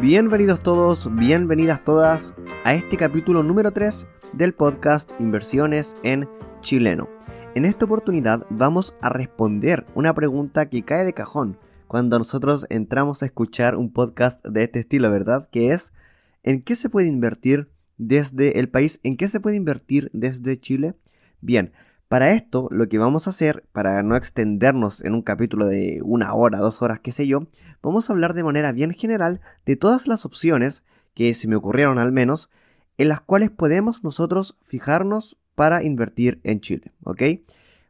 Bienvenidos todos, bienvenidas todas a este capítulo número 3 del podcast Inversiones en Chileno. En esta oportunidad vamos a responder una pregunta que cae de cajón cuando nosotros entramos a escuchar un podcast de este estilo, ¿verdad? Que es, ¿en qué se puede invertir desde el país? ¿En qué se puede invertir desde Chile? Bien, para esto lo que vamos a hacer, para no extendernos en un capítulo de 1 hora, 2 horas, qué sé yo, vamos a hablar de manera bien general de todas las opciones que se me ocurrieron al menos, en las cuales podemos nosotros fijarnos para invertir en Chile, ¿ok?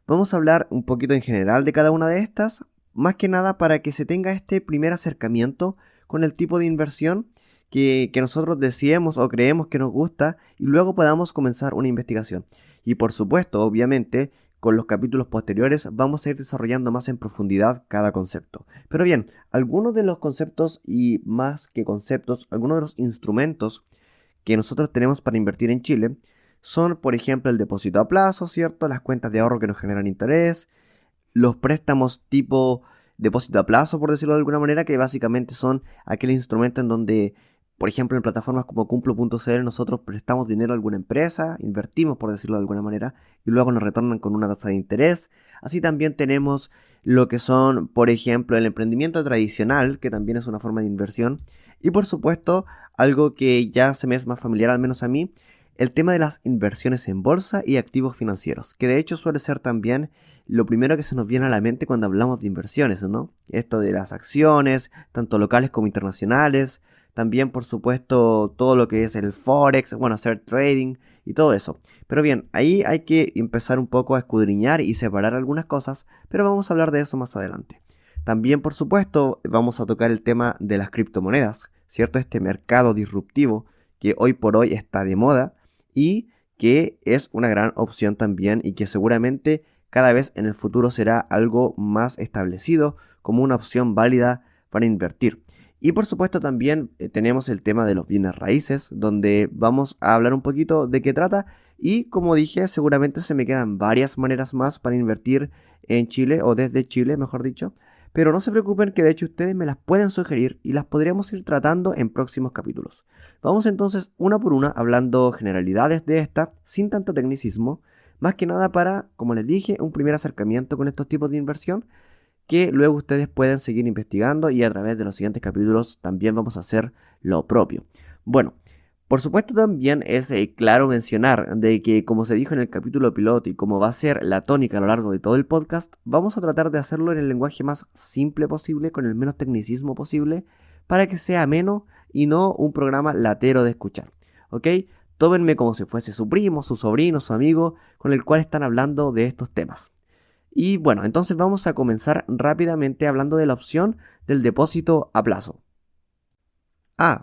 Vamos a hablar un poquito en general de cada una de estas, más que nada para que se tenga este primer acercamiento con el tipo de inversión que nosotros deseemos o creemos que nos gusta y luego podamos comenzar una investigación. Y por supuesto, obviamente, con los capítulos posteriores vamos a ir desarrollando más en profundidad cada concepto. Pero bien, algunos de los conceptos y más que conceptos, algunos de los instrumentos que nosotros tenemos para invertir en Chile son, por ejemplo, el depósito a plazo, ¿cierto? Las cuentas de ahorro que nos generan interés, los préstamos tipo depósito a plazo, por decirlo de alguna manera, que básicamente son aquel instrumento en donde, por ejemplo, en plataformas como Cumplo.cl nosotros prestamos dinero a alguna empresa, invertimos, por decirlo de alguna manera, y luego nos retornan con una tasa de interés. Así también tenemos lo que son, por ejemplo, el emprendimiento tradicional, que también es una forma de inversión, y por supuesto, algo que ya se me es más familiar, al menos a mí, el tema de las inversiones en bolsa y activos financieros, que de hecho suele ser también lo primero que se nos viene a la mente cuando hablamos de inversiones, ¿no? Esto de las acciones, tanto locales como internacionales, también por supuesto todo lo que es el forex, bueno, hacer trading y todo eso. Pero bien, ahí hay que empezar un poco a escudriñar y separar algunas cosas, pero vamos a hablar de eso más adelante. También por supuesto vamos a tocar el tema de las criptomonedas, ¿cierto? Este mercado disruptivo que hoy por hoy está de moda y que es una gran opción también y que seguramente cada vez en el futuro será algo más establecido como una opción válida para invertir. Y por supuesto también tenemos el tema de los bienes raíces, donde vamos a hablar un poquito de qué trata y como dije, seguramente se me quedan varias maneras más para invertir en Chile o desde Chile, mejor dicho. Pero no se preocupen que de hecho ustedes me las pueden sugerir y las podríamos ir tratando en próximos capítulos. Vamos entonces una por una hablando generalidades de esta sin tanto tecnicismo, más que nada para, como les dije, un primer acercamiento con estos tipos de inversión que luego ustedes pueden seguir investigando y a través de los siguientes capítulos también vamos a hacer lo propio. Bueno, por supuesto también es claro mencionar de que como se dijo en el capítulo piloto y como va a ser la tónica a lo largo de todo el podcast, vamos a tratar de hacerlo en el lenguaje más simple posible, con el menos tecnicismo posible, para que sea ameno y no un programa latero de escuchar, ¿ok? Tómenme como si fuese su primo, su sobrino, su amigo, con el cual están hablando de estos temas. Y bueno, entonces vamos a comenzar rápidamente hablando de la opción del depósito a plazo.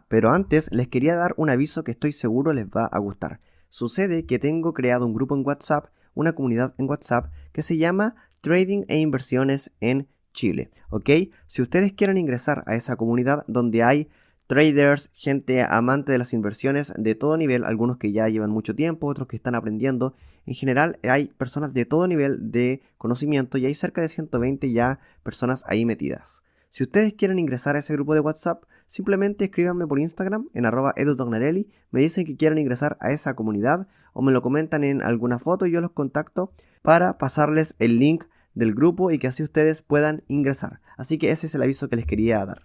Pero antes les quería dar un aviso que estoy seguro les va a gustar. Sucede que tengo creado un grupo en WhatsApp, una comunidad en WhatsApp que se llama Trading e Inversiones en Chile, ¿ok? Si ustedes quieren ingresar a esa comunidad donde hay traders, gente amante de las inversiones de todo nivel, algunos que ya llevan mucho tiempo, otros que están aprendiendo. En general hay personas de todo nivel de conocimiento y hay cerca de 120 ya personas ahí metidas. Si ustedes quieren ingresar a ese grupo de WhatsApp, simplemente escríbanme por Instagram en @edutognarelli, me dicen que quieren ingresar a esa comunidad o me lo comentan en alguna foto y yo los contacto para pasarles el link del grupo y que así ustedes puedan ingresar. Así que ese es el aviso que les quería dar.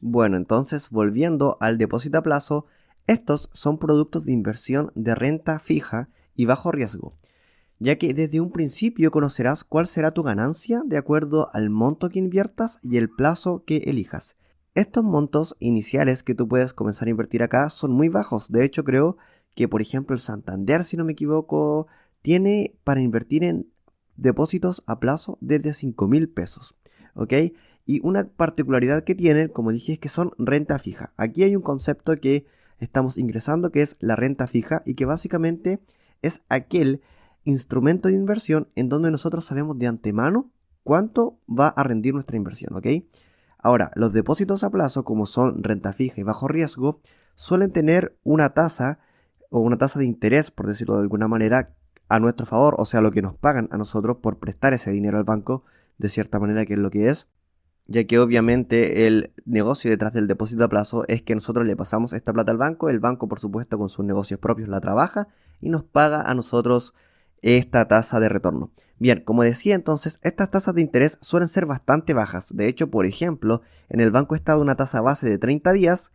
Bueno, entonces volviendo al depósito a plazo, estos son productos de inversión de renta fija y bajo riesgo, ya que desde un principio conocerás cuál será tu ganancia de acuerdo al monto que inviertas y el plazo que elijas. Estos montos iniciales que tú puedes comenzar a invertir acá son muy bajos. De hecho, creo que, por ejemplo, el Santander, si no me equivoco, tiene para invertir en depósitos a plazo desde 5.000 pesos. ¿Ok? Y una particularidad que tienen, como dije, es que son renta fija. Aquí hay un concepto que estamos ingresando que es la renta fija y que básicamente es aquel instrumento de inversión en donde nosotros sabemos de antemano cuánto va a rendir nuestra inversión, ¿ok? Ahora, los depósitos a plazo, como son renta fija y bajo riesgo, suelen tener una tasa o una tasa de interés, por decirlo de alguna manera, a nuestro favor, o sea, lo que nos pagan a nosotros por prestar ese dinero al banco, de cierta manera que es lo que es. ya que obviamente el negocio detrás del depósito a plazo es que nosotros le pasamos esta plata al banco, el banco por supuesto con sus negocios propios la trabaja y nos paga a nosotros esta tasa de retorno. Bien, como decía entonces, estas tasas de interés suelen ser bastante bajas. De hecho, por ejemplo, en el Banco Estado una tasa base de 30 días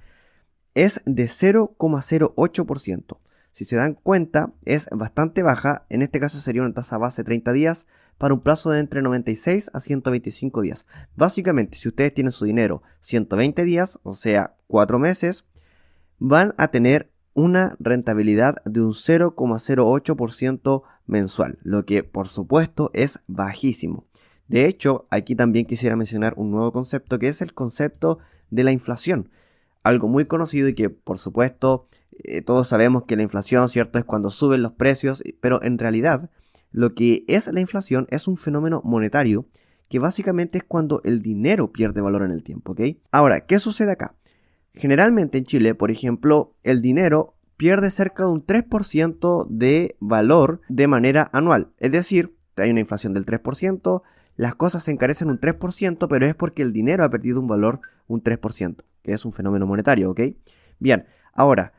es de 0,08%. Si se dan cuenta, es bastante baja. En este caso sería una tasa base de 30 días para un plazo de entre 96 a 125 días. Básicamente, si ustedes tienen su dinero 120 días, o sea, 4 meses, van a tener una rentabilidad de un 0,08% mensual, lo que por supuesto es bajísimo. De hecho, aquí también quisiera mencionar un nuevo concepto que es el concepto de la inflación. Algo muy conocido y que por supuesto todos sabemos que la inflación, ¿cierto?, es cuando suben los precios, pero en realidad lo que es la inflación es un fenómeno monetario que básicamente es cuando el dinero pierde valor en el tiempo, ¿ok? Ahora, ¿qué sucede acá? Generalmente en Chile, por ejemplo, el dinero pierde cerca de un 3% de valor de manera anual. Es decir, hay una inflación del 3%, las cosas se encarecen un 3%, pero es porque el dinero ha perdido un valor un 3%, que es un fenómeno monetario, ¿ok? Bien, ahora,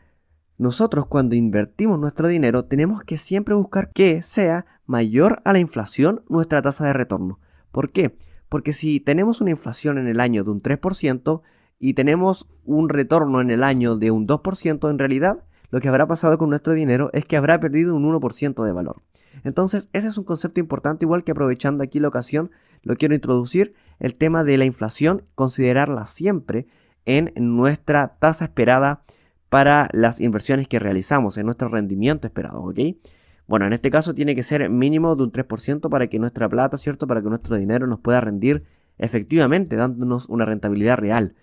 nosotros cuando invertimos nuestro dinero tenemos que siempre buscar que sea mayor a la inflación nuestra tasa de retorno. ¿Por qué? Porque si tenemos una inflación en el año de un 3% y tenemos un retorno en el año de un 2%, en realidad lo que habrá pasado con nuestro dinero es que habrá perdido un 1% de valor. Entonces, ese es un concepto importante, igual que aprovechando aquí la ocasión, lo quiero introducir, el tema de la inflación, considerarla siempre en nuestra tasa esperada para las inversiones que realizamos, en nuestro rendimiento esperado, ¿ok? Bueno, en este caso tiene que ser mínimo de un 3% para que nuestra plata, ¿cierto? Para que nuestro dinero nos pueda rendir efectivamente, dándonos una rentabilidad real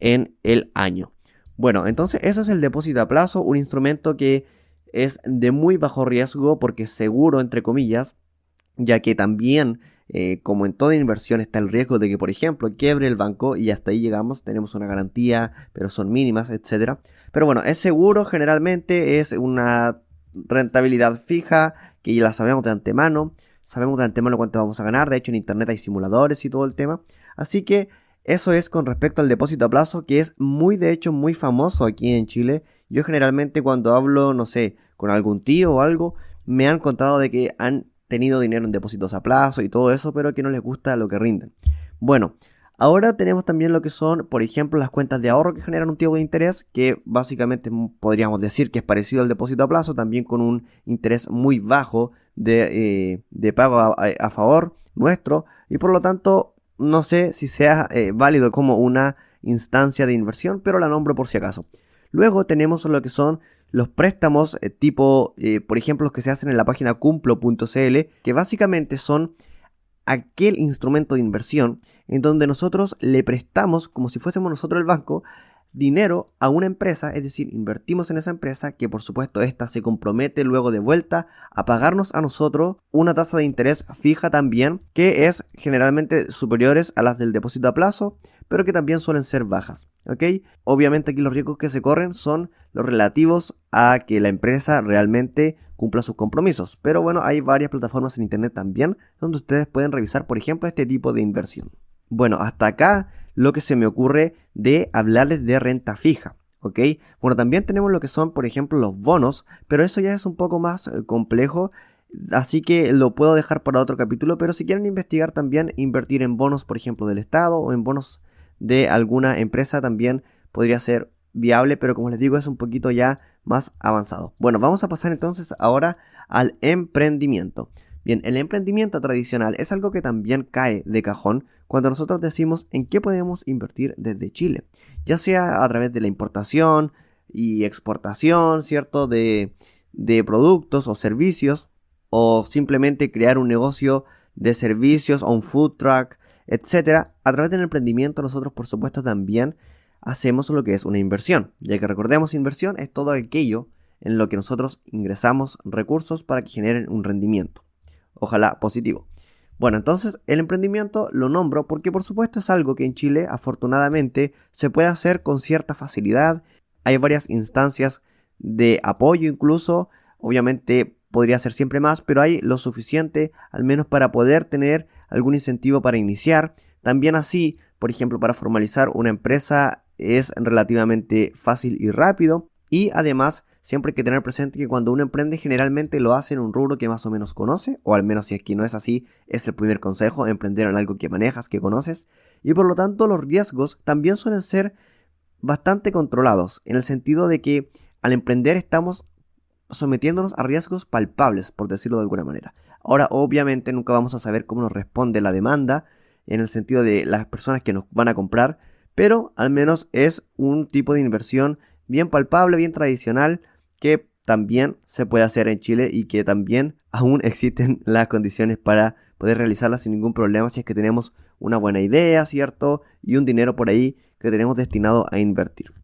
en el año. Bueno, entonces eso es el depósito a plazo, un instrumento que es de muy bajo riesgo porque seguro, entre comillas, ya que también, como en toda inversión, está el riesgo de que, por ejemplo, quiebre el banco y hasta ahí llegamos, tenemos una garantía, pero son mínimas, etcétera. Pero bueno, es seguro, generalmente es una rentabilidad fija que ya la sabemos de antemano cuánto vamos a ganar, de hecho en internet hay simuladores y todo el tema. Así que eso es con respecto al depósito a plazo, que es muy, de hecho, muy famoso aquí en Chile. Yo generalmente cuando hablo, no sé, con algún tío o algo, me han contado de que han tenido dinero en depósitos a plazo y todo eso, pero que no les gusta lo que rinden. Bueno, ahora tenemos también lo que son, por ejemplo, las cuentas de ahorro que generan un tipo de interés, que básicamente podríamos decir que es parecido al depósito a plazo, también con un interés muy bajo de pago a favor nuestro, y por lo tanto no sé si sea válido como una instancia de inversión, pero la nombro por si acaso. Luego tenemos lo que son los préstamos por ejemplo, los que se hacen en la página cumplo.cl, que básicamente son aquel instrumento de inversión en donde nosotros le prestamos, como si fuésemos nosotros el banco, dinero a una empresa, es decir, invertimos en esa empresa que por supuesto esta se compromete luego de vuelta a pagarnos a nosotros una tasa de interés fija también, que es generalmente superiores a las del depósito a plazo, pero que también suelen ser bajas, ¿ok? Obviamente aquí los riesgos que se corren son los relativos a que la empresa realmente cumpla sus compromisos, pero bueno, hay varias plataformas en internet también donde ustedes pueden revisar, por ejemplo, este tipo de inversión. Bueno, hasta acá lo que se me ocurre de hablarles de renta fija, ¿ok? Bueno, también tenemos lo que son, por ejemplo, los bonos, pero eso ya es un poco más complejo, así que lo puedo dejar para otro capítulo, pero si quieren investigar también, invertir en bonos, por ejemplo, del Estado o en bonos de alguna empresa también podría ser viable, pero como les digo, es un poquito ya más avanzado. Bueno, vamos a pasar entonces ahora al emprendimiento. Bien, el emprendimiento tradicional es algo que también cae de cajón cuando nosotros decimos en qué podemos invertir desde Chile, ya sea a través de la importación y exportación, ¿cierto? De productos o servicios, o simplemente crear un negocio de servicios o un food truck, etcétera. A través del emprendimiento nosotros, por supuesto, también hacemos lo que es una inversión, ya que recordemos, inversión es todo aquello en lo que nosotros ingresamos recursos para que generen un rendimiento, ojalá positivo. Bueno, entonces el emprendimiento lo nombro porque por supuesto es algo que en Chile afortunadamente se puede hacer con cierta facilidad. Hay varias instancias de apoyo incluso, obviamente podría ser siempre más, pero hay lo suficiente al menos para poder tener algún incentivo para iniciar. También así por ejemplo, para formalizar una empresa es relativamente fácil y rápido. Y además, siempre hay que tener presente que cuando uno emprende generalmente lo hace en un rubro que más o menos conoce, o al menos si es que no es así, es el primer consejo, emprender en algo que manejas, que conoces. Y por lo tanto los riesgos también suelen ser bastante controlados, en el sentido de que al emprender estamos sometiéndonos a riesgos palpables, por decirlo de alguna manera. Ahora, obviamente, nunca vamos a saber cómo nos responde la demanda, en el sentido de las personas que nos van a comprar, pero al menos es un tipo de inversión bien palpable, bien tradicional, que también se puede hacer en Chile y que también aún existen las condiciones para poder realizarla sin ningún problema si es que tenemos una buena idea, ¿cierto? Y un dinero por ahí que tenemos destinado a invertir.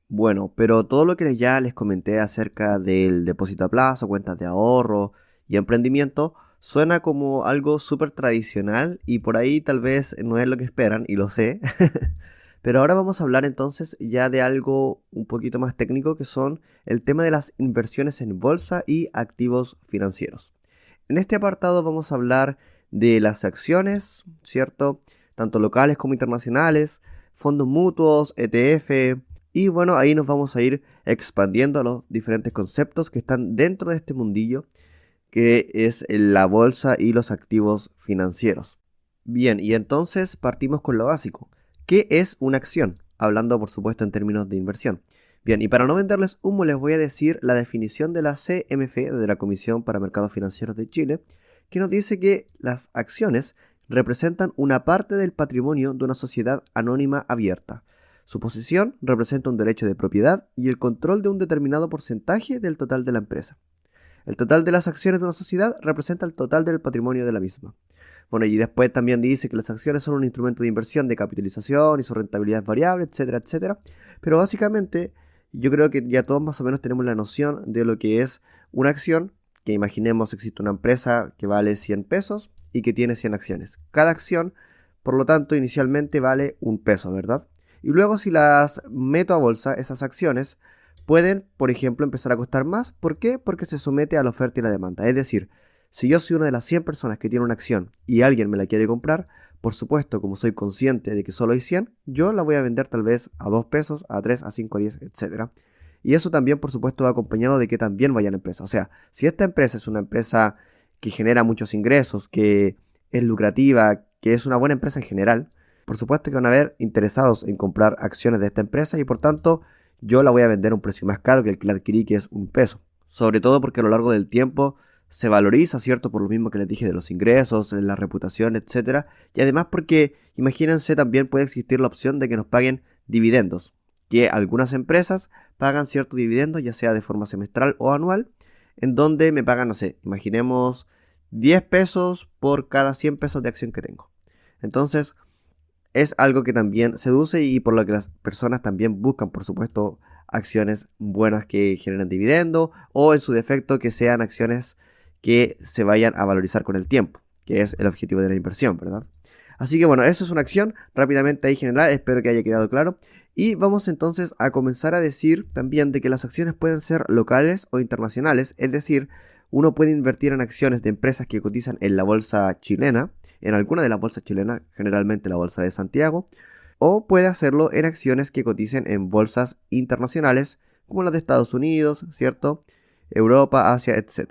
Bueno, pero todo lo que ya les comenté acerca del depósito a plazo, cuentas de ahorro y emprendimiento suena como algo súper tradicional y por ahí tal vez no es lo que esperan y lo sé. Pero ahora vamos a hablar entonces ya de algo un poquito más técnico que son el tema de las inversiones en bolsa y activos financieros. En este apartado vamos a hablar de las acciones, ¿cierto? Tanto locales como internacionales, fondos mutuos, ETF, y bueno, ahí nos vamos a ir expandiendo a los diferentes conceptos que están dentro de este mundillo, que es la bolsa y los activos financieros. Bien, y entonces partimos con lo básico. ¿Qué es una acción? Hablando por supuesto en términos de inversión. Bien, y para no venderles humo les voy a decir la definición de la CMF, de la Comisión para Mercados Financieros de Chile, que nos dice que las acciones representan una parte del patrimonio de una sociedad anónima abierta. Su posesión representa un derecho de propiedad y el control de un determinado porcentaje del total de la empresa. El total de las acciones de una sociedad representa el total del patrimonio de la misma. Bueno, y después también dice que las acciones son un instrumento de inversión de capitalización y su rentabilidad es variable, etcétera, etcétera. Pero básicamente yo creo que ya todos más o menos tenemos la noción de lo que es una acción, que imaginemos existe una empresa que vale 100 pesos y que tiene 100 acciones. Cada acción, por lo tanto, inicialmente vale un peso, ¿verdad? Y luego si las meto a bolsa, esas acciones pueden, por ejemplo, empezar a costar más. ¿Por qué? Porque se somete a la oferta y la demanda. Es decir, si yo soy una de las 100 personas que tiene una acción y alguien me la quiere comprar, por supuesto, como soy consciente de que solo hay 100, yo la voy a vender tal vez a 2 pesos, a 3, a 5, a 10, etc. Y eso también, por supuesto, va acompañado de que también vaya la empresa. O sea, si esta empresa es una empresa que genera muchos ingresos, que es lucrativa, que es una buena empresa en general, por supuesto que van a haber interesados en comprar acciones de esta empresa y por tanto yo la voy a vender a un precio más caro que el que la adquirí, que es un peso. Sobre todo porque a lo largo del tiempo se valoriza, ¿cierto? Por lo mismo que les dije de los ingresos, la reputación, etcétera. Y además porque, imagínense, también puede existir la opción de que nos paguen dividendos. Que algunas empresas pagan cierto dividendo, ya sea de forma semestral o anual, en donde me pagan, no sé, imaginemos 10 pesos por cada 100 pesos de acción que tengo. Entonces, es algo que también seduce y por lo que las personas también buscan, por supuesto, acciones buenas que generen dividendo o en su defecto que sean acciones que se vayan a valorizar con el tiempo, que es el objetivo de la inversión, ¿verdad? Así que bueno, eso es una acción, rápidamente ahí general, espero que haya quedado claro. Y vamos entonces a comenzar a decir también de que las acciones pueden ser locales o internacionales, es decir, uno puede invertir en acciones de empresas que cotizan en la bolsa chilena, en alguna de las bolsas chilenas, generalmente la bolsa de Santiago, o puede hacerlo en acciones que coticen en bolsas internacionales, como las de Estados Unidos, ¿cierto? Europa, Asia, etc.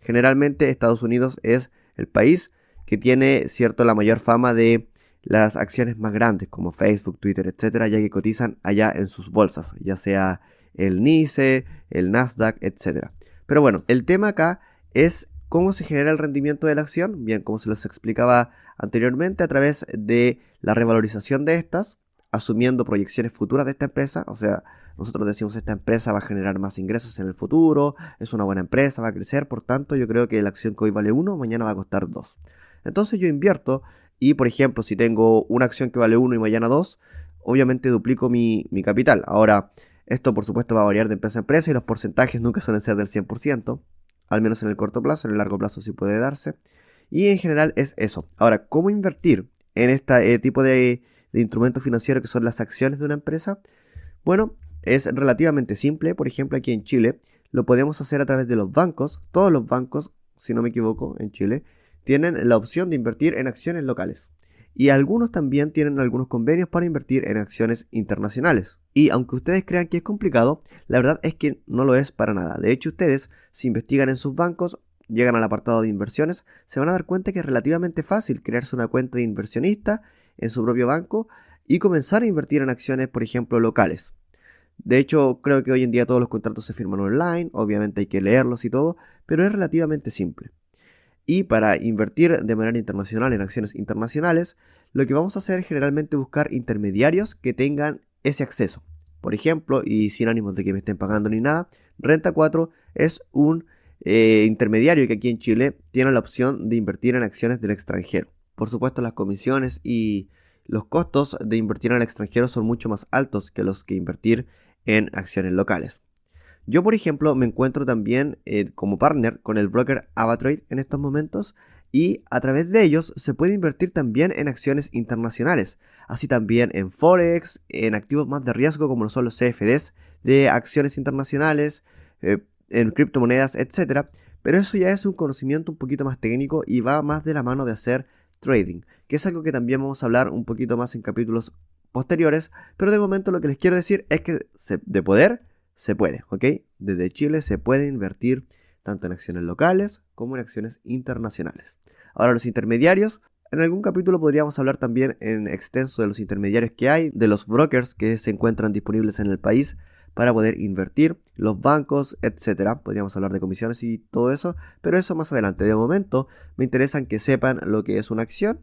Generalmente Estados Unidos es el país que tiene, ¿cierto?, la mayor fama de las acciones más grandes, como Facebook, Twitter, etcétera, ya que cotizan allá en sus bolsas, ya sea el NYSE, el Nasdaq, etcétera. Pero bueno, el tema acá es cómo se genera el rendimiento de la acción. Bien, como se los explicaba anteriormente, a través de la revalorización de estas, asumiendo proyecciones futuras de esta empresa. O sea, nosotros decimos esta empresa va a generar más ingresos en el futuro, es una buena empresa, va a crecer, por tanto yo creo que la acción que hoy vale 1, mañana va a costar 2. Entonces yo invierto y, por ejemplo, si tengo una acción que vale 1 y mañana 2, obviamente duplico mi capital. Ahora, esto por supuesto va a variar de empresa a empresa y los porcentajes nunca suelen ser del 100%, al menos en el corto plazo, en el largo plazo sí puede darse. Y en general es eso. Ahora, ¿cómo invertir en este tipo de instrumentos financieros que son las acciones de una empresa? Bueno, es relativamente simple. Por ejemplo, aquí en Chile lo podemos hacer a través de los bancos. Todos los bancos, si no me equivoco, en Chile, tienen la opción de invertir en acciones locales. y algunos también tienen algunos convenios para invertir en acciones internacionales. Y aunque ustedes crean que es complicado, la verdad es que no lo es para nada. De hecho, ustedes, si investigan en sus bancos, llegan al apartado de inversiones, se van a dar cuenta que es relativamente fácil crearse una cuenta de inversionista en su propio banco y comenzar a invertir en acciones, por ejemplo, locales. De hecho, creo que hoy en día todos los contratos se firman online, obviamente hay que leerlos y todo, pero es relativamente simple. Y para invertir de manera internacional en acciones internacionales, lo que vamos a hacer es generalmente buscar intermediarios que tengan ese acceso. Por ejemplo, y sin ánimos de que me estén pagando ni nada, Renta 4 es un intermediario que aquí en Chile tiene la opción de invertir en acciones del extranjero. Por supuesto, las comisiones y los costos de invertir en el extranjero son mucho más altos que los que invertir en acciones locales. Yo, por ejemplo, me encuentro también como partner con el broker AvaTrade en estos momentos y a través de ellos se puede invertir también en acciones internacionales, así también en Forex, en activos más de riesgo como lo son los CFDs de acciones internacionales, en criptomonedas, etc. Pero eso ya es un conocimiento un poquito más técnico y va más de la mano de hacer trading, que es algo que también vamos a hablar un poquito más en capítulos posteriores, pero de momento lo que les quiero decir es que de poder se puede, ¿ok? Desde Chile se puede invertir tanto en acciones locales como en acciones internacionales. Ahora, los intermediarios, en algún capítulo podríamos hablar también en extenso de los intermediarios que hay, de los brokers que se encuentran disponibles en el país para poder invertir, los bancos, etcétera. Podríamos hablar de comisiones y todo eso, pero eso más adelante. De momento, me interesan que sepan lo que es una acción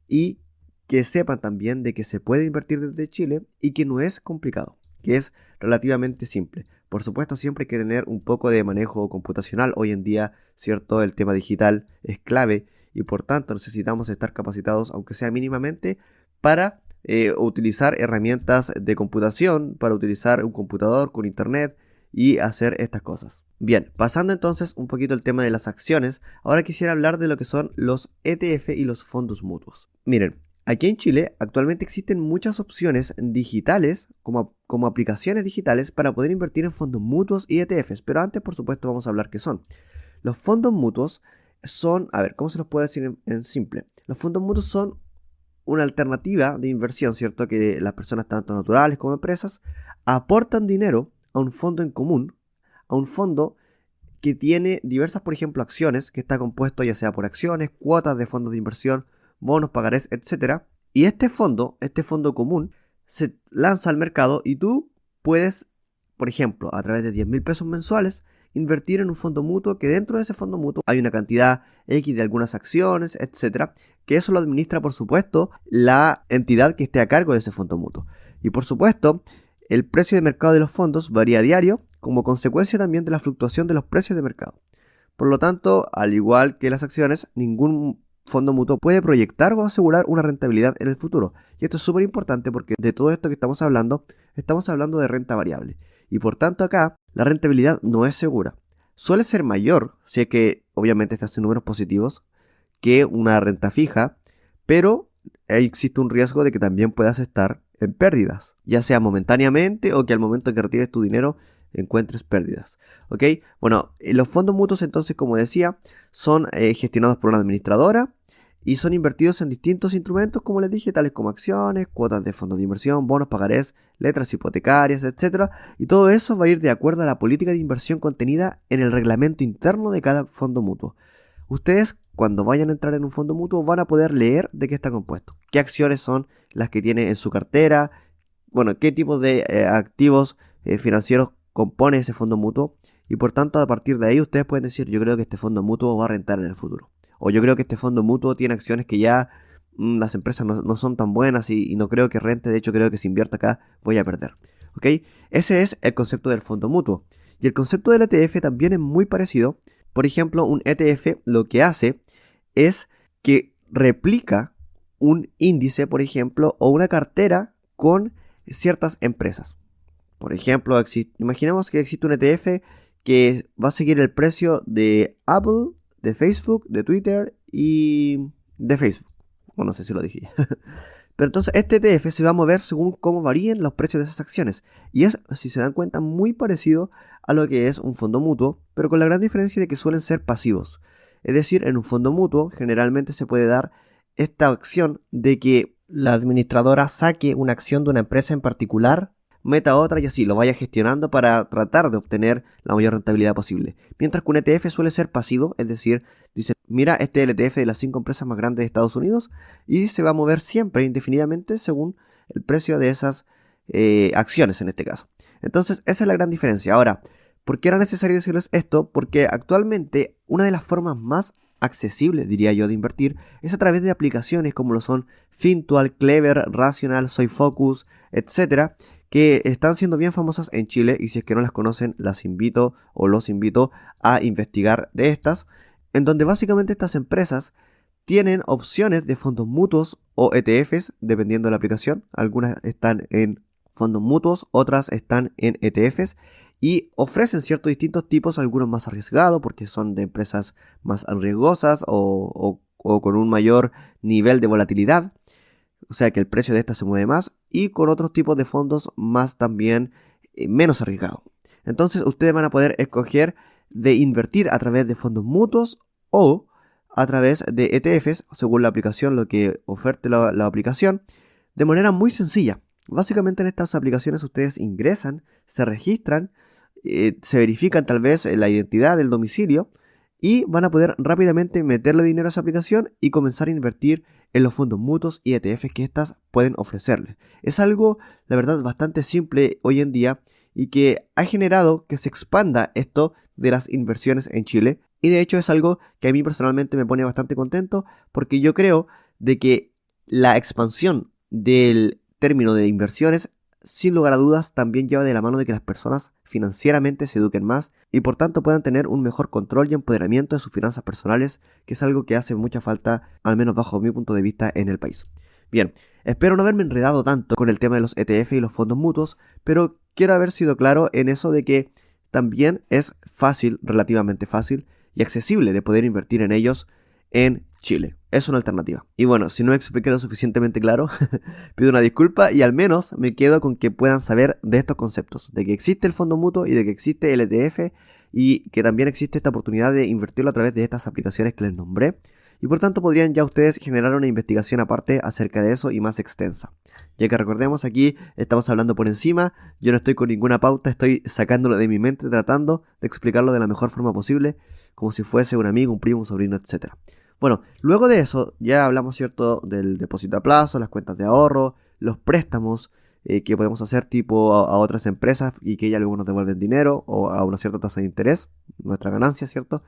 y que sepan también de que se puede invertir desde Chile y que no es complicado, que es relativamente simple. Por supuesto, siempre hay que tener un poco de manejo computacional. Hoy en día, cierto, el tema digital es clave y por tanto necesitamos estar capacitados, aunque sea mínimamente, para utilizar herramientas de computación, para utilizar un computador con internet y hacer estas cosas. Bien, pasando entonces un poquito el tema de las acciones, ahora quisiera hablar de lo que son los ETF y los fondos mutuos. Miren, aquí en Chile actualmente existen muchas opciones digitales, como aplicaciones digitales, para poder invertir en fondos mutuos y ETFs, pero antes por supuesto vamos a hablar qué son. Los fondos mutuos son, a ver, ¿cómo se los puede decir en simple? Los fondos mutuos son una alternativa de inversión, ¿cierto? Que las personas, tanto naturales como empresas, aportan dinero a un fondo en común, a un fondo que tiene diversas, por ejemplo, acciones, que está compuesto ya sea por acciones, cuotas de fondos de inversión, bonos, pagarés, etc. Y este fondo común, se lanza al mercado y tú puedes, por ejemplo, a través de 10.000 pesos mensuales, invertir en un fondo mutuo que dentro de ese fondo mutuo hay una cantidad X de algunas acciones, etcétera, que eso lo administra, por supuesto, la entidad que esté a cargo de ese fondo mutuo. Y por supuesto, el precio de mercado de los fondos varía a diario como consecuencia también de la fluctuación de los precios de mercado. Por lo tanto, al igual que las acciones, ningún fondo mutuo puede proyectar o asegurar una rentabilidad en el futuro. Y esto es súper importante porque de todo esto que estamos hablando de renta variable. Y por tanto acá, la rentabilidad no es segura. Suele ser mayor, si es que obviamente estás en números positivos, que una renta fija, pero existe un riesgo de que también puedas estar en pérdidas, ya sea momentáneamente o que al momento que retires tu dinero encuentres pérdidas. ¿Ok? Bueno, los fondos mutuos entonces, como decía, son gestionados por una administradora y son invertidos en distintos instrumentos, como les dije, tales como acciones, cuotas de fondos de inversión, bonos, pagarés, letras hipotecarias, etc. Y todo eso va a ir de acuerdo a la política de inversión contenida en el reglamento interno de cada fondo mutuo. Ustedes, cuando vayan a entrar en un fondo mutuo, van a poder leer de qué está compuesto, qué acciones son las que tiene en su cartera, bueno, qué tipo de activos financieros compone ese fondo mutuo, y por tanto a partir de ahí ustedes pueden decir: yo creo que este fondo mutuo va a rentar en el futuro, o yo creo que este fondo mutuo tiene acciones que ya las empresas no son tan buenas y no creo que rente, de hecho creo que si invierto acá voy a perder. ¿Ok? Ese es el concepto del fondo mutuo. Y el concepto del ETF también es muy parecido. Por ejemplo, un ETF lo que hace es que replica un índice, por ejemplo, o una cartera con ciertas empresas. Por ejemplo, imaginemos que existe un ETF que va a seguir el precio de Apple, de Facebook, de Twitter y de Facebook. Bueno, no sé si lo dije. Pero entonces este ETF se va a mover según cómo varíen los precios de esas acciones. Y es, si se dan cuenta, muy parecido a lo que es un fondo mutuo, pero con la gran diferencia de que suelen ser pasivos. Es decir, en un fondo mutuo generalmente se puede dar esta opción de que la administradora saque una acción de una empresa en particular, meta otra y así lo vaya gestionando para tratar de obtener la mayor rentabilidad posible. Mientras que un ETF suele ser pasivo, es decir, dice, mira, este es el ETF de las 5 empresas más grandes de Estados Unidos y se va a mover siempre indefinidamente según el precio de esas acciones en este caso. Entonces, esa es la gran diferencia. Ahora, ¿por qué era necesario decirles esto? Porque actualmente una de las formas más accesibles, diría yo, de invertir es a través de aplicaciones como lo son Fintual, Clever, Rational, SoyFocus, etcétera, que están siendo bien famosas en Chile y si es que no las conocen, las invito o los invito a investigar de estas, en donde básicamente estas empresas tienen opciones de fondos mutuos o ETFs, dependiendo de la aplicación. Algunas están en fondos mutuos, otras están en ETFs y ofrecen ciertos distintos tipos, algunos más arriesgados porque son de empresas más riesgosas o con un mayor nivel de volatilidad, o sea que el precio de estas se mueve más, y con otros tipos de fondos más también menos arriesgados. Entonces ustedes van a poder escoger de invertir a través de fondos mutuos o a través de ETFs, según la aplicación, lo que oferte la aplicación, de manera muy sencilla. Básicamente en estas aplicaciones ustedes ingresan, se registran, se verifican tal vez la identidad del domicilio y van a poder rápidamente meterle dinero a esa aplicación y comenzar a invertir en los fondos mutuos y ETFs que estas pueden ofrecerles. Es algo, la verdad, bastante simple hoy en día y que ha generado que se expanda esto de las inversiones en Chile. Y de hecho es algo que a mí personalmente me pone bastante contento porque yo creo de que la expansión del término de inversiones sin lugar a dudas también lleva de la mano de que las personas financieramente se eduquen más y por tanto puedan tener un mejor control y empoderamiento de sus finanzas personales, que es algo que hace mucha falta, al menos bajo mi punto de vista, en el país. Bien, espero no haberme enredado tanto con el tema de los ETF y los fondos mutuos, pero quiero haber sido claro en eso de que también es fácil, relativamente fácil y accesible de poder invertir en ellos en Chile. Es una alternativa. Y bueno, si no expliqué lo suficientemente claro, pido una disculpa y al menos me quedo con que puedan saber de estos conceptos, de que existe el fondo mutuo y de que existe el ETF y que también existe esta oportunidad de invertirlo a través de estas aplicaciones que les nombré. Y por tanto podrían ya ustedes generar una investigación aparte acerca de eso y más extensa. Ya que recordemos aquí, estamos hablando por encima, yo no estoy con ninguna pauta, estoy sacándolo de mi mente tratando de explicarlo de la mejor forma posible, como si fuese un amigo, un primo, un sobrino, etc. Bueno, luego de eso ya hablamos, ¿cierto?, del depósito a plazo, las cuentas de ahorro, los préstamos que podemos hacer tipo a otras empresas y que ya luego nos devuelven dinero o a una cierta tasa de interés, nuestra ganancia, ¿cierto?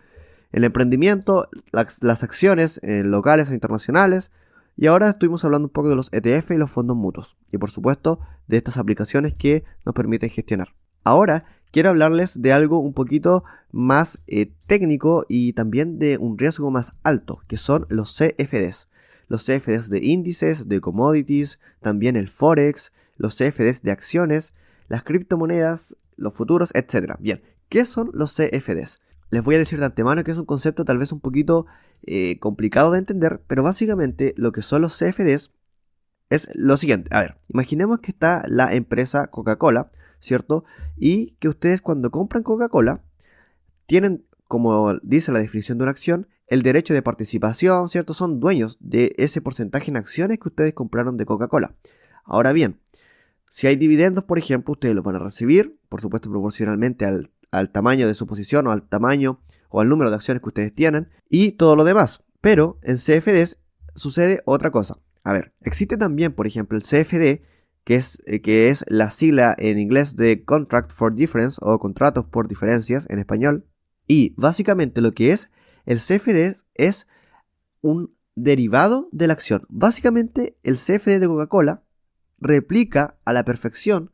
El emprendimiento, las acciones locales e internacionales. Y ahora estuvimos hablando un poco de los ETF y los fondos mutuos. Y por supuesto de estas aplicaciones que nos permiten gestionar. Ahora quiero hablarles de algo un poquito más técnico y también de un riesgo más alto, que son los CFDs. Los CFDs de índices, de commodities, también el Forex, los CFDs de acciones, las criptomonedas, los futuros, etc. Bien, ¿qué son los CFDs? Les voy a decir de antemano que es un concepto tal vez un poquito complicado de entender, pero básicamente lo que son los CFDs es lo siguiente. A ver, imaginemos que está la empresa Coca-Cola, ¿cierto? Y que ustedes cuando compran Coca-Cola tienen, como dice la definición de una acción, el derecho de participación, ¿cierto? Son dueños de ese porcentaje en acciones que ustedes compraron de Coca-Cola. Ahora bien, si hay dividendos, por ejemplo, ustedes los van a recibir, por supuesto proporcionalmente al tamaño de su posición o al tamaño o al número de acciones que ustedes tienen y todo lo demás. Pero en CFDs sucede otra cosa. A ver, existe también, por ejemplo, el CFD, que es la sigla en inglés de Contract for Difference o Contratos por Diferencias en español. Y básicamente lo que es el CFD es un derivado de la acción. Básicamente el CFD de Coca-Cola replica a la perfección,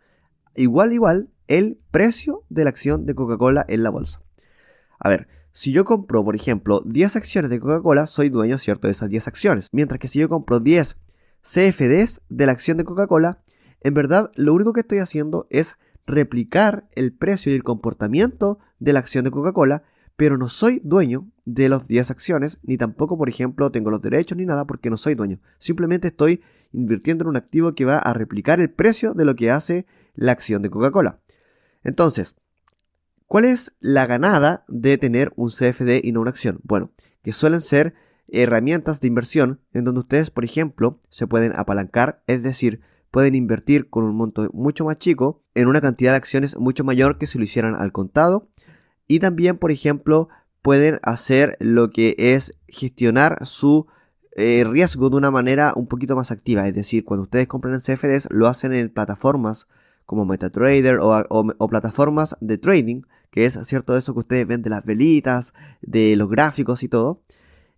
igual, el precio de la acción de Coca-Cola en la bolsa. A ver, si yo compro, por ejemplo, 10 acciones de Coca-Cola, soy dueño, ¿cierto?, de esas 10 acciones. Mientras que si yo compro 10 CFDs de la acción de Coca-Cola, en verdad lo único que estoy haciendo es replicar el precio y el comportamiento de la acción de Coca-Cola, pero no soy dueño de las 10 acciones, ni tampoco, por ejemplo, tengo los derechos ni nada porque no soy dueño. Simplemente estoy invirtiendo en un activo que va a replicar el precio de lo que hace la acción de Coca-Cola. Entonces, ¿cuál es la ganada de tener un CFD y no una acción? Bueno, que suelen ser herramientas de inversión en donde ustedes, por ejemplo, se pueden apalancar, es decir, pueden invertir con un monto mucho más chico en una cantidad de acciones mucho mayor que si lo hicieran al contado. Y también, por ejemplo, pueden hacer lo que es gestionar su riesgo de una manera un poquito más activa. Es decir, cuando ustedes compran en CFDs, lo hacen en plataformas como MetaTrader o plataformas de trading, que es cierto eso que ustedes ven de las velitas, de los gráficos y todo,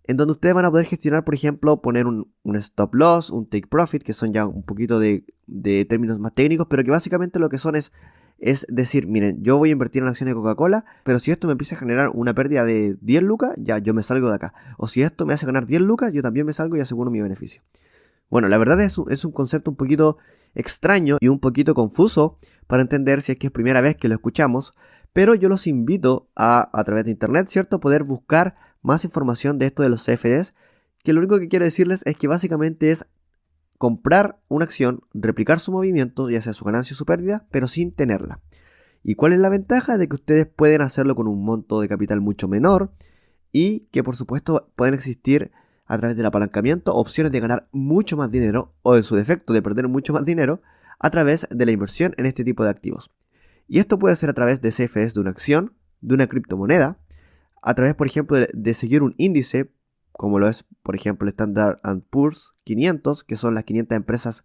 en donde ustedes van a poder gestionar, por ejemplo, poner un stop loss, un take profit, que son ya un poquito de términos más técnicos, pero que básicamente lo que son es decir, miren, yo voy a invertir en acciones de Coca-Cola, pero si esto me empieza a generar una pérdida de 10 lucas, ya yo me salgo de acá. O si esto me hace ganar 10 lucas, yo también me salgo y aseguro mi beneficio. Bueno, la verdad es un concepto un poquito extraño y un poquito confuso para entender si es que es primera vez que lo escuchamos, pero yo los invito a través de internet, ¿cierto?, poder buscar más información de esto de los CFDs, que lo único que quiero decirles es que básicamente es comprar una acción, replicar su movimiento, ya sea su ganancia o su pérdida, pero sin tenerla. ¿Y cuál es la ventaja? De que ustedes pueden hacerlo con un monto de capital mucho menor y que por supuesto pueden existir a través del apalancamiento opciones de ganar mucho más dinero o en su defecto de perder mucho más dinero a través de la inversión en este tipo de activos. Y esto puede ser a través de CFDs de una acción, de una criptomoneda, a través por ejemplo de seguir un índice como lo es, por ejemplo, el Standard & Poor's 500, que son las 500 empresas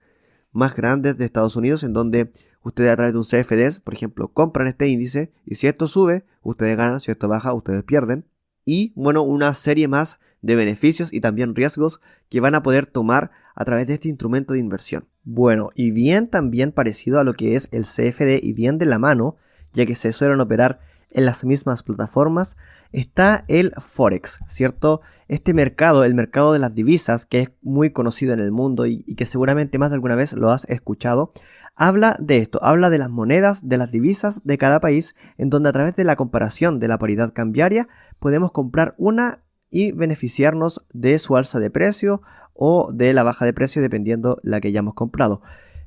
más grandes de Estados Unidos, en donde ustedes a través de un CFD, por ejemplo, compran este índice, y si esto sube, ustedes ganan, si esto baja, ustedes pierden. Y, bueno, una serie más de beneficios y también riesgos que van a poder tomar a través de este instrumento de inversión. Bueno, y bien también parecido a lo que es el CFD y bien de la mano, ya que se suelen operar en las mismas plataformas, está el Forex, ¿cierto? Este mercado, el mercado de las divisas, que es muy conocido en el mundo y que seguramente más de alguna vez lo has escuchado, habla de esto, habla de las monedas, de las divisas de cada país, en donde a través de la comparación de la paridad cambiaria podemos comprar una y beneficiarnos de su alza de precio o de la baja de precio dependiendo la que hayamos comprado.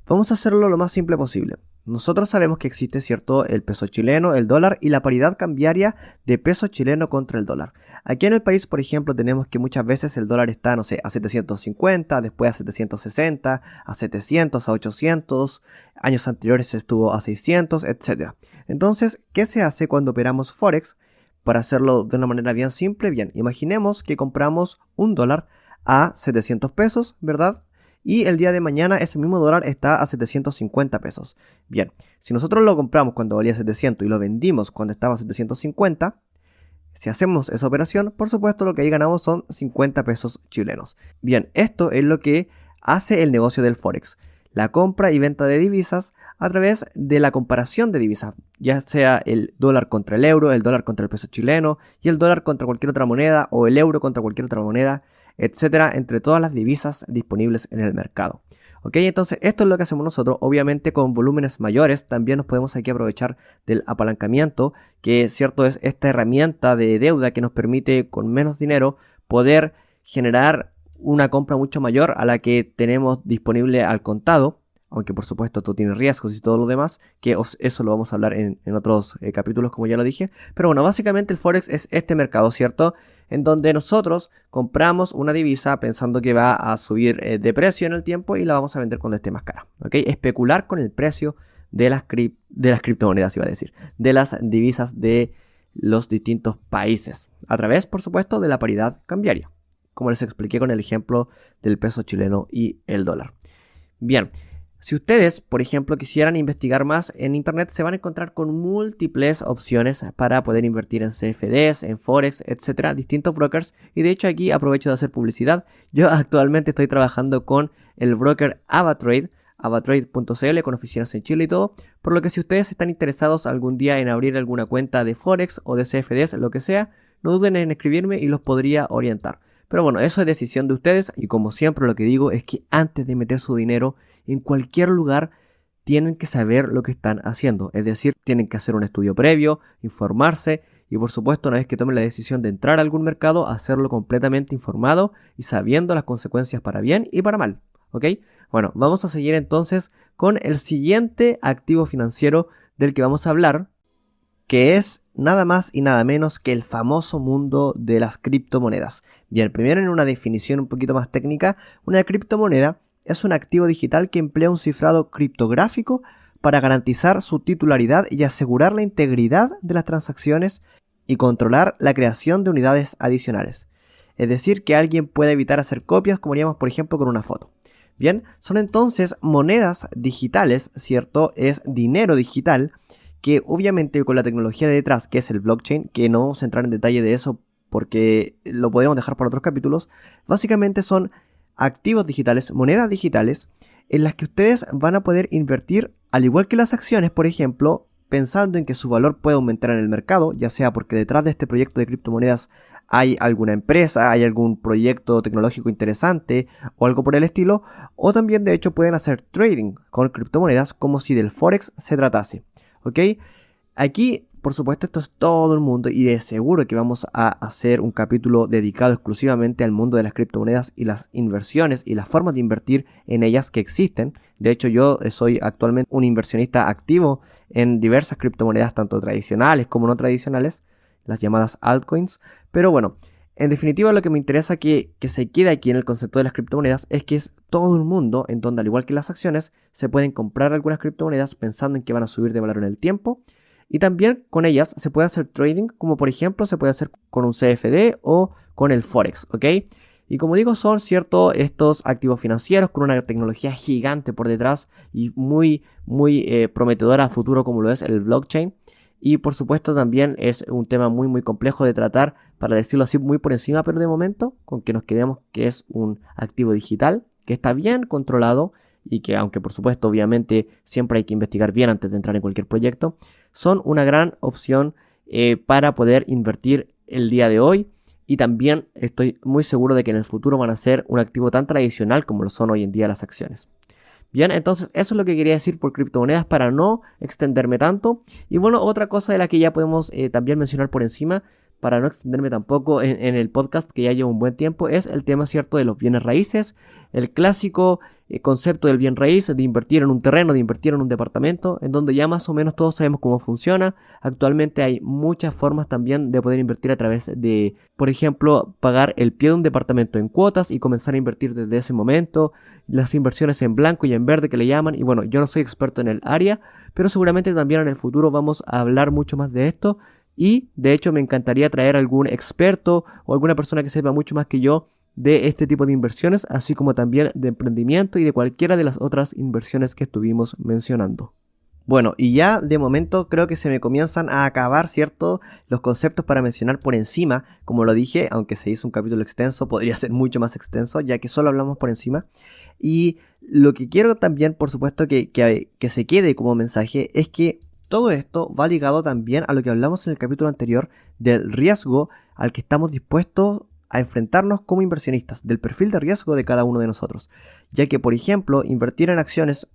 Vamos a hacerlo lo más simple posible. Nosotros sabemos que existe, ¿cierto?, el peso chileno, el dólar y la paridad cambiaria de peso chileno contra el dólar. Aquí en el país, por ejemplo, tenemos que muchas veces el dólar está, no sé, a 750, después a 760, a 700, a 800, años anteriores estuvo a 600, etc. Entonces, ¿qué se hace cuando operamos Forex? Para hacerlo de una manera bien simple, bien, imaginemos que compramos un dólar a 700 pesos, ¿verdad? Y el día de mañana ese mismo dólar está a 750 pesos. Bien, si nosotros lo compramos cuando valía 700 y lo vendimos cuando estaba a 750, si hacemos esa operación, por supuesto lo que ahí ganamos son 50 pesos chilenos. Bien, esto es lo que hace el negocio del Forex. La compra y venta de divisas a través de la comparación de divisas, ya sea el dólar contra el euro, el dólar contra el peso chileno y el dólar contra cualquier otra moneda o el euro contra cualquier otra moneda, etcétera, entre todas las divisas disponibles en el mercado. Ok, entonces esto es lo que hacemos nosotros. Obviamente con volúmenes mayores también nos podemos aquí aprovechar del apalancamiento, que cierto es esta herramienta de deuda que nos permite con menos dinero poder generar una compra mucho mayor a la que tenemos disponible al contado, aunque por supuesto todo tiene riesgos y todo lo demás, que eso lo vamos a hablar en otros capítulos, como ya lo dije. Pero bueno, básicamente el Forex es este mercado, ¿cierto?, en donde nosotros compramos una divisa pensando que va a subir de precio en el tiempo y la vamos a vender cuando esté más cara, ¿ok? Especular con el precio de las criptomonedas, iba a decir, de las divisas de los distintos países, a través, por supuesto, de la paridad cambiaria, como les expliqué con el ejemplo del peso chileno y el dólar. Bien, si ustedes, por ejemplo, quisieran investigar más en internet, se van a encontrar con múltiples opciones para poder invertir en CFDs, en Forex, etcétera, distintos brokers. Y de hecho aquí aprovecho de hacer publicidad. Yo actualmente estoy trabajando con el broker Avatrade, avatrade.cl, con oficinas en Chile y todo. Por lo que si ustedes están interesados algún día en abrir alguna cuenta de Forex o de CFDs, lo que sea, no duden en escribirme y los podría orientar. Pero bueno, eso es decisión de ustedes y como siempre lo que digo es que antes de meter su dinero en cualquier lugar tienen que saber lo que están haciendo. Es decir, tienen que hacer un estudio previo, informarse y por supuesto una vez que tomen la decisión de entrar a algún mercado, hacerlo completamente informado y sabiendo las consecuencias para bien y para mal. ¿Ok? Bueno, vamos a seguir entonces con el siguiente activo financiero del que vamos a hablar. que es nada más y nada menos que el famoso mundo de las criptomonedas. Bien, primero en una definición un poquito más técnica, una criptomoneda es un activo digital que emplea un cifrado criptográfico para garantizar su titularidad y asegurar la integridad de las transacciones y controlar la creación de unidades adicionales. Es decir, que alguien pueda evitar hacer copias, como haríamos por ejemplo con una foto. Bien, son entonces monedas digitales, ¿cierto? Es dinero digital que obviamente con la tecnología de detrás, que es el blockchain, que no vamos a entrar en detalle de eso porque lo podemos dejar para otros capítulos, básicamente son activos digitales, monedas digitales, en las que ustedes van a poder invertir, al igual que las acciones, por ejemplo, pensando en que su valor puede aumentar en el mercado, ya sea porque detrás de este proyecto de criptomonedas hay alguna empresa, hay algún proyecto tecnológico interesante o algo por el estilo, o también de hecho pueden hacer trading con criptomonedas como si del Forex se tratase, ¿ok? Aquí, por supuesto, esto es todo el mundo y de seguro que vamos a hacer un capítulo dedicado exclusivamente al mundo de las criptomonedas y las inversiones y las formas de invertir en ellas que existen. De hecho, yo soy actualmente un inversionista activo en diversas criptomonedas, tanto tradicionales como no tradicionales, las llamadas altcoins. Pero bueno, en definitiva lo que me interesa que se quede aquí en el concepto de las criptomonedas es que es todo un mundo en donde, al igual que las acciones, se pueden comprar algunas criptomonedas pensando en que van a subir de valor en el tiempo. Y también con ellas se puede hacer trading, como por ejemplo se puede hacer con un CFD o con el Forex, ¿ok? Y como digo, son ciertos estos activos financieros con una tecnología gigante por detrás y muy prometedora a futuro como lo es el blockchain. Y por supuesto también es un tema muy complejo de tratar, para decirlo así muy por encima, pero de momento con que nos quedemos que es un activo digital que está bien controlado y que, aunque por supuesto obviamente siempre hay que investigar bien antes de entrar en cualquier proyecto, son una gran opción para poder invertir el día de hoy. Y también estoy muy seguro de que en el futuro van a ser un activo tan tradicional como lo son hoy en día las acciones. Bien, entonces eso es lo que quería decir por criptomonedas para no extenderme tanto. Y bueno, otra cosa de la que ya podemos también mencionar por encima, para no extenderme tampoco en el podcast que ya lleva un buen tiempo, es el tema cierto de los bienes raíces, el clásico concepto del bien raíz, de invertir en un terreno, de invertir en un departamento, en donde ya más o menos todos sabemos cómo funciona. Actualmente hay muchas formas también de poder invertir a través de, por ejemplo, pagar el pie de un departamento en cuotas y comenzar a invertir desde ese momento, las inversiones en blanco y en verde que le llaman. Y bueno, yo no soy experto en el área, pero seguramente también en el futuro vamos a hablar mucho más de esto. Y de hecho me encantaría traer algún experto o alguna persona que sepa mucho más que yo de este tipo de inversiones, así como también de emprendimiento y de cualquiera de las otras inversiones que estuvimos mencionando. Bueno, y ya de momento creo que se me comienzan a acabar, ¿cierto?, los conceptos para mencionar por encima. Como lo dije, aunque se hizo un capítulo extenso, podría ser mucho más extenso, ya que solo hablamos por encima. Y lo que quiero también, por supuesto, que se quede como mensaje es que todo esto va ligado también a lo que hablamos en el capítulo anterior del riesgo al que estamos dispuestos a enfrentarnos como inversionistas, del perfil de riesgo de cada uno de nosotros. Ya que, por ejemplo, invertir en acciones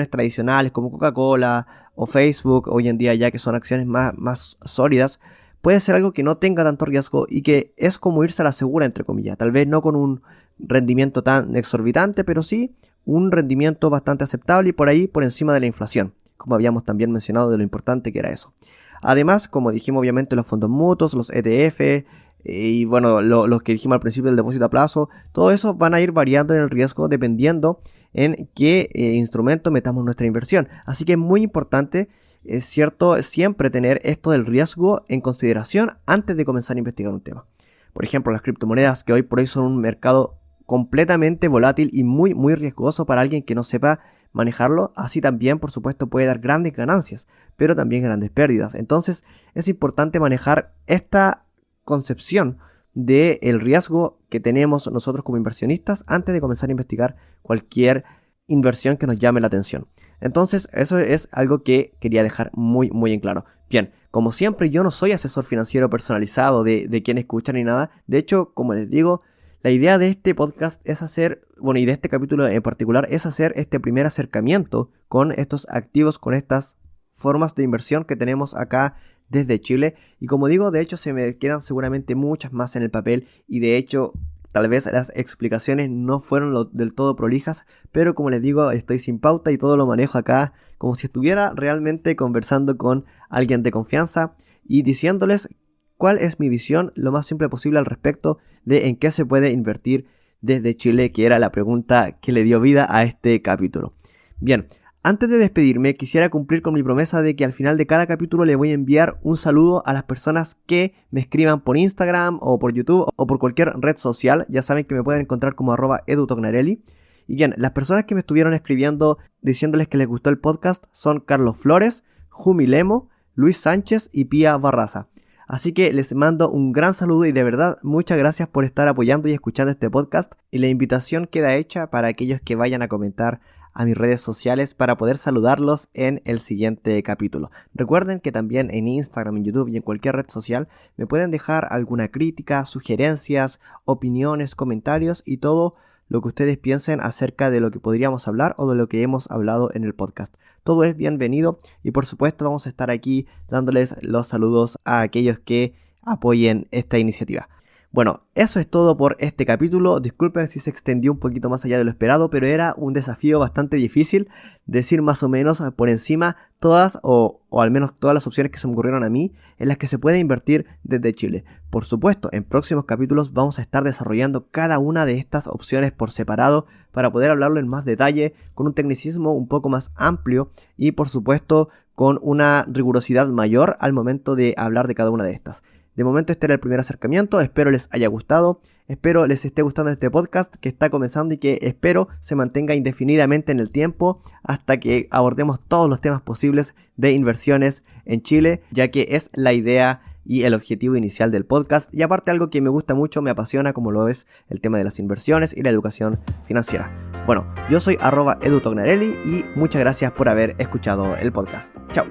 tradicionales como Coca-Cola o Facebook, hoy en día ya que son acciones más sólidas, puede ser algo que no tenga tanto riesgo y que es como irse a la segura, entre comillas. Tal vez no con un rendimiento tan exorbitante, pero sí un rendimiento bastante aceptable y por ahí por encima de la inflación, como habíamos también mencionado de lo importante que era eso. Además, como dijimos, obviamente los fondos mutuos, los ETF y bueno, los que dijimos al principio del depósito a plazo, todo eso van a ir variando en el riesgo dependiendo en qué instrumento metamos nuestra inversión. Así que es muy importante, es cierto, siempre tener esto del riesgo en consideración antes de comenzar a investigar un tema. Por ejemplo, las criptomonedas, que hoy por hoy son un mercado completamente volátil y muy riesgoso para alguien que no sepa manejarlo. Así también, por supuesto, puede dar grandes ganancias, pero también grandes pérdidas. Entonces es importante manejar esta concepción del riesgo que tenemos nosotros como inversionistas antes de comenzar a investigar cualquier inversión que nos llame la atención. Entonces eso es algo que quería dejar muy en claro. Bien, como siempre, yo no soy asesor financiero personalizado de quien escucha ni nada. De hecho, como les digo, la idea de este podcast es hacer, bueno, y de este capítulo en particular, es hacer este primer acercamiento con estos activos, con estas formas de inversión que tenemos acá desde Chile. Y como digo, de hecho se me quedan seguramente muchas más en el papel y de hecho Tal vez las explicaciones no fueron del todo prolijas, pero como les digo, estoy sin pauta y todo lo manejo acá como si estuviera realmente conversando con alguien de confianza y diciéndoles cuál es mi visión lo más simple posible al respecto de en qué se puede invertir desde Chile, que era la pregunta que le dio vida a este capítulo. Bien, antes de despedirme quisiera cumplir con mi promesa de que al final de cada capítulo le voy a enviar un saludo a las personas que me escriban por Instagram o por YouTube o por cualquier red social. Ya saben que me pueden encontrar como @edutognarelli. Y bien, las personas que me estuvieron escribiendo diciéndoles que les gustó el podcast son Carlos Flores, Jumi Lemo, Luis Sánchez y Pía Barraza. Así que les mando un gran saludo y de verdad muchas gracias por estar apoyando y escuchando este podcast. Y la invitación queda hecha para aquellos que vayan a comentar a mis redes sociales para poder saludarlos en el siguiente capítulo. Recuerden que también en Instagram, en YouTube y en cualquier red social me pueden dejar alguna crítica, sugerencias, opiniones, comentarios y todo lo que ustedes piensen acerca de lo que podríamos hablar o de lo que hemos hablado en el podcast. Todo es bienvenido y por supuesto vamos a estar aquí dándoles los saludos a aquellos que apoyen esta iniciativa. Bueno, eso es todo por este capítulo. Disculpen si se extendió un poquito más allá de lo esperado, pero era un desafío bastante difícil decir más o menos por encima todas o al menos todas las opciones que se me ocurrieron a mí en las que se puede invertir desde Chile. Por supuesto, en próximos capítulos vamos a estar desarrollando cada una de estas opciones por separado para poder hablarlo en más detalle, con un tecnicismo un poco más amplio y por supuesto con una rigurosidad mayor al momento de hablar de cada una de estas. De momento este era el primer acercamiento, espero les haya gustado, espero les esté gustando este podcast que está comenzando y que espero se mantenga indefinidamente en el tiempo hasta que abordemos todos los temas posibles de inversiones en Chile, ya que es la idea y el objetivo inicial del podcast y aparte algo que me gusta mucho, me apasiona como lo es el tema de las inversiones y la educación financiera. Bueno, yo soy @edutognarelli y muchas gracias por haber escuchado el podcast. Chao.